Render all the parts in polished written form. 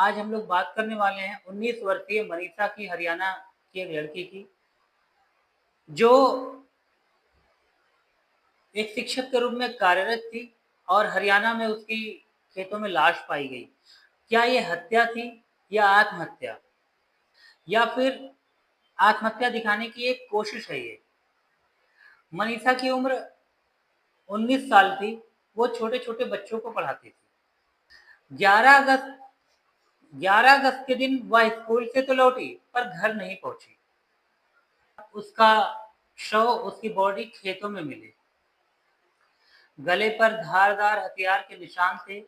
आज हम लोग बात करने वाले हैं 19 वर्षीय मनीषा की, हरियाणा की एक लड़की की, जो एक शिक्षक के रूप में कार्यरत थी और हरियाणा में उसकी खेतों में लाश पाई गई। क्या ये हत्या थी या आत्महत्या, या फिर आत्महत्या दिखाने की एक कोशिश है ये? मनीषा की उम्र 19 साल थी। वो छोटे-छोटे बच्चों को पढ़ाती थी। 11 अगस्त 11 अगस्त के दिन वह स्कूल से तो लौटी, पर घर नहीं पहुंची। उसका शव, उसकी बॉडी खेतों में मिली। गले पर धारदार हथियार के निशान थे,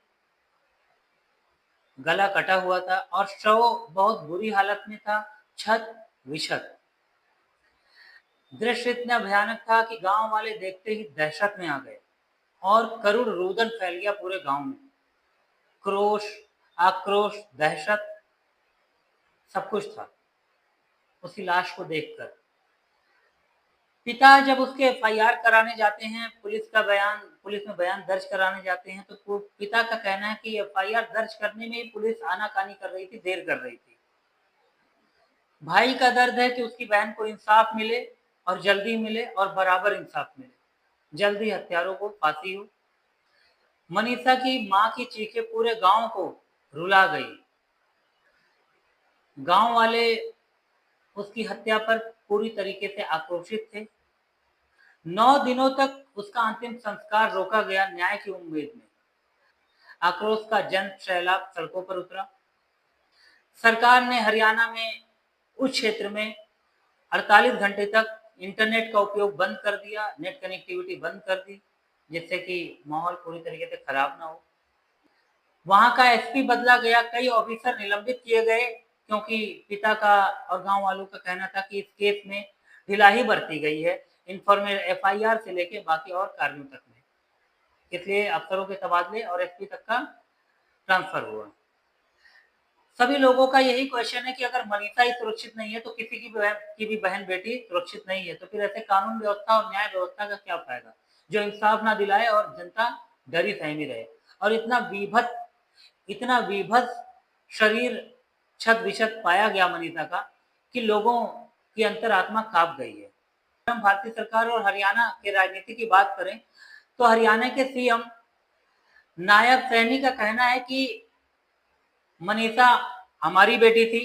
गला कटा हुआ था और शव बहुत बुरी हालत में था, छत विक्षत। दृश्य इतना भयानक था कि गांव वाले देखते ही दहशत में आ गए और करुण रुदन फैल गया पूरे गांव में। क्रोश, आक्रोश, दहशत, सब कुछ था उसकी लाश को देखकर। पिता जब उसके एफआईआर कराने जाते हैं, पुलिस में बयान दर्ज कराने जाते हैं, तो पिता का कहना है कि एफआईआर दर्ज करने में पुलिस आनाकानी कर रही थी, देर कर रही थी। भाई का दर्द है कि उसकी बहन को इंसाफ मिले और जल्दी मिले और बराबर इंसाफ मिले, जल्दी हत्यारों को फांसी हो। मनीषा की मां की चीखें पूरे गांव को रुला गई। गांव वाले उसकी हत्या पर पूरी तरीके से आक्रोशित थे। 9 दिनों तक उसका अंतिम संस्कार रोका गया, न्याय की उम्मीद में। आक्रोश का जन सैलाब सड़कों पर उतरा। सरकार ने हरियाणा में उस क्षेत्र में 48 घंटे तक इंटरनेट का उपयोग बंद कर दिया, नेट कनेक्टिविटी बंद कर दी, जिससे कि माहौल पूरी तरीके से खराब ना हो। वहां का एसपी बदला गया, कई ऑफिसर निलंबित किए गए, क्योंकि पिता का और गांव वालों का कहना था कि इस केस में ढिलाई बरती गई है, एफआईआर से लेके बाकी और कार्यों तक में। इसलिए अफसरों के तबादले और एसपी तक का ट्रांसफर हुआ। सभी लोगों का यही क्वेश्चन है कि अगर मनीषा ही सुरक्षित नहीं है तो किसी की भी बहन बेटी सुरक्षित नहीं है, तो फिर ऐसे कानून व्यवस्था और न्याय व्यवस्था का क्या फायदा, जो इंसाफ ना दिलाए और जनता डरी सहमी रहे। और इतना विभत्स शरीर छत विक्षत पाया गया मनीषा का कि लोगों की अंतरात्मा कांप गई है। हम भारतीय सरकार और हरियाणा के राजनीति की बात करें तो हरियाणा के सीएम नायब सैनी का कहना है कि मनीषा हमारी बेटी थी,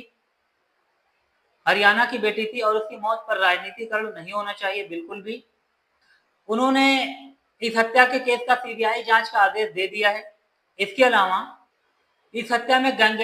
हरियाणा की बेटी थी और उसकी मौत पर राजनीतिकरण नहीं होना चाहिए बिल्कुल भी। उन्होंने इस हत्या के केस का सीबीआई जांच का आदेश दे दिया है। इसके अलावा इस हत्या में गैंग